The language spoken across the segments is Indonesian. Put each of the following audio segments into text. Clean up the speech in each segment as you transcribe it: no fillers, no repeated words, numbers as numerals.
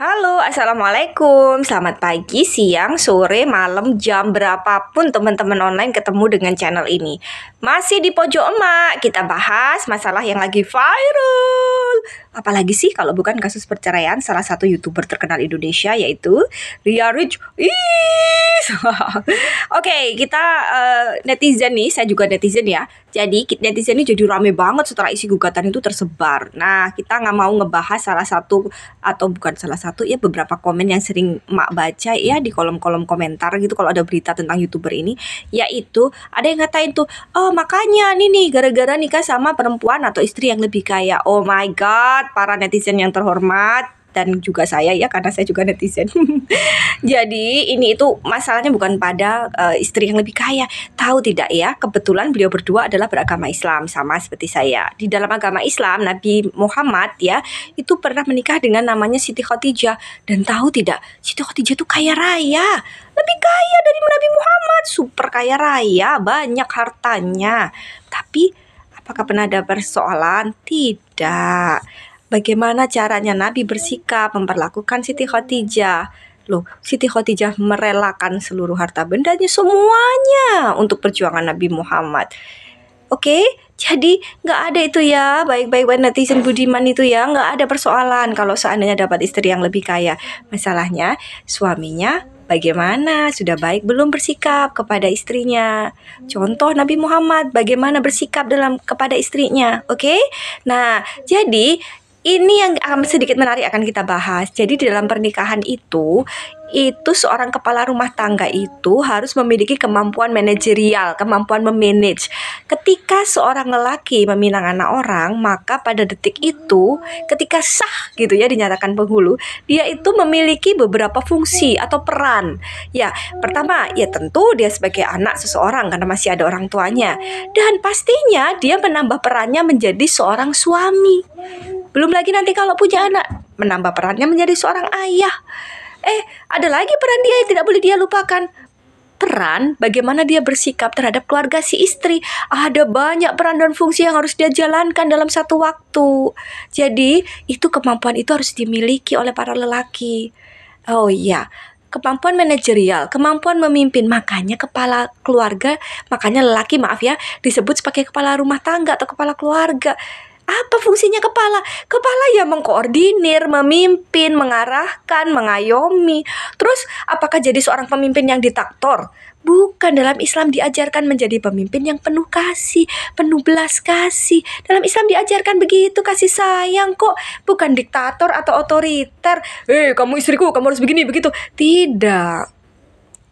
Halo, assalamualaikum. Selamat pagi, siang, sore, malam, jam berapapun teman-teman online ketemu dengan channel ini. Masih di pojok emak, kita bahas masalah yang lagi viral. Apalagi sih kalau bukan kasus perceraian salah satu YouTuber terkenal Indonesia, yaitu Ria Rich. Oke, kita netizen nih, saya juga netizen ya. Jadi netizen ini jadi rame banget setelah isi gugatan itu tersebar. Nah, kita nggak mau ngebahas salah satu atau bukan salah satu ya, beberapa komen yang sering emak baca ya di kolom-kolom komentar gitu kalau ada berita tentang YouTuber ini, yaitu ada yang ngatain tuh, oh makanya nih gara-gara nikah sama perempuan atau istri yang lebih kaya. Oh my god, para netizen yang terhormat dan juga saya ya, karena saya juga netizen. Jadi ini itu masalahnya bukan pada istri yang lebih kaya. Tahu tidak ya, kebetulan beliau berdua adalah beragama Islam sama seperti saya. Di dalam agama Islam, Nabi Muhammad ya itu pernah menikah dengan namanya Siti Khadijah. Dan tahu tidak, Siti Khadijah itu kaya raya, lebih kaya dari Nabi Muhammad, super kaya raya, banyak hartanya. Tapi apakah pernah ada persoalan? Tidak. Bagaimana caranya Nabi bersikap memperlakukan Siti Khadijah? Loh, Siti Khadijah merelakan seluruh harta bendanya semuanya untuk perjuangan Nabi Muhammad. Oke, jadi nggak ada itu ya, baik-baik netizen budiman itu ya, nggak ada persoalan kalau seandainya dapat istri yang lebih kaya. Masalahnya suaminya bagaimana, sudah baik belum bersikap kepada istrinya. Contoh Nabi Muhammad bagaimana bersikap kepada istrinya. Oke, nah jadi ini yang sedikit menarik akan kita bahas. Jadi di dalam pernikahan itu seorang kepala rumah tangga itu harus memiliki kemampuan manajerial, kemampuan memanage. Ketika seorang lelaki meminang anak orang, maka pada detik itu, ketika sah gitu ya dinyatakan penghulu, dia itu memiliki beberapa fungsi atau peran. Ya, pertama, ya tentu dia sebagai anak seseorang karena masih ada orang tuanya. Dan pastinya dia menambah perannya menjadi seorang suami. Belum lagi nanti kalau punya anak, menambah perannya menjadi seorang ayah. Ada lagi peran dia yang tidak boleh dia lupakan. Peran bagaimana dia bersikap terhadap keluarga si istri. Ada banyak peran dan fungsi yang harus dia jalankan dalam satu waktu. Jadi, kemampuan itu harus dimiliki oleh para lelaki. Oh iya, kemampuan manajerial, kemampuan memimpin. Makanya kepala keluarga, makanya lelaki disebut sebagai kepala rumah tangga atau kepala keluarga. Apa fungsinya kepala? Kepala ya mengkoordinir, memimpin, mengarahkan, mengayomi. Terus apakah jadi seorang pemimpin yang diktator? Bukan, dalam Islam diajarkan menjadi pemimpin yang penuh kasih, penuh belas kasih. Dalam Islam diajarkan begitu, kasih sayang kok. Bukan diktator atau otoriter. Kamu istriku, kamu harus begini, begitu. Tidak.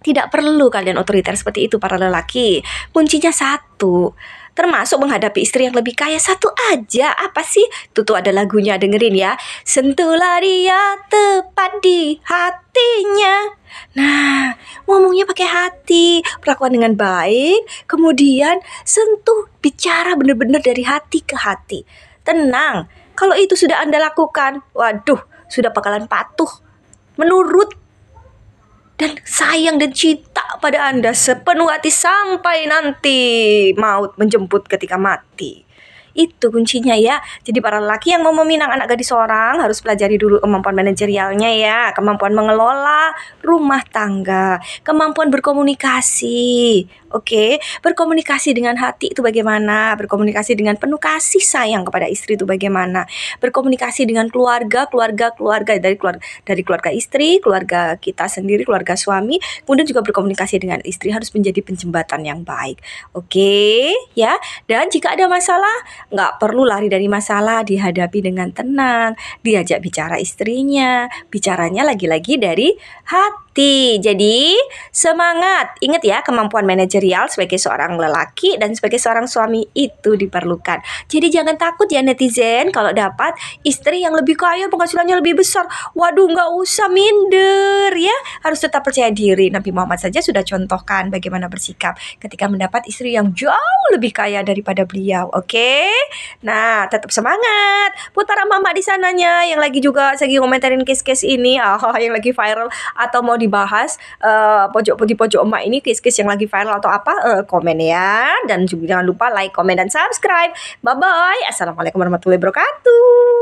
Tidak perlu kalian otoriter seperti itu para lelaki. Kuncinya satu. Termasuk menghadapi istri yang lebih kaya, satu aja. Apa sih? Tuh ada lagunya, dengerin ya. Sentuhlah dia tepat di hatinya. Nah, ngomongnya pakai hati, perlakuan dengan baik, kemudian sentuh, bicara benar-benar dari hati ke hati. Tenang, kalau itu sudah Anda lakukan, waduh, sudah bakalan patuh, menurut dan sayang dan cinta pada Anda sepenuh hati sampai nanti maut menjemput ketika mati. Itu kuncinya ya. Jadi para lelaki yang mau meminang anak gadis seorang harus pelajari dulu kemampuan manajerialnya ya, kemampuan mengelola rumah tangga, kemampuan berkomunikasi. Oke, berkomunikasi dengan hati itu bagaimana? Berkomunikasi dengan penuh kasih sayang kepada istri itu bagaimana? Berkomunikasi dengan keluarga dari keluarga istri, keluarga kita sendiri, keluarga suami, kemudian juga berkomunikasi dengan istri harus menjadi penjembatan yang baik. Oke, ya. Dan jika ada masalah, nggak perlu lari dari masalah, dihadapi dengan tenang, diajak bicara istrinya, bicaranya lagi-lagi dari hati. Jadi semangat, ingat ya, kemampuan manajerial sebagai seorang lelaki dan sebagai seorang suami itu diperlukan. Jadi jangan takut ya netizen kalau dapat istri yang lebih kaya, penghasilannya lebih besar. Waduh, nggak usah minder ya, harus tetap percaya diri. Nabi Muhammad saja sudah contohkan bagaimana bersikap ketika mendapat istri yang jauh lebih kaya daripada beliau. Oke? Nah, tetap semangat buat para mama di sananya yang lagi komentarin case-case ini, yang lagi viral atau mau dibahas di pojok emak ini, case-case yang lagi viral atau apa, komen ya. Dan juga jangan lupa like, komen, dan subscribe. Bye-bye. Assalamualaikum warahmatullahi wabarakatuh.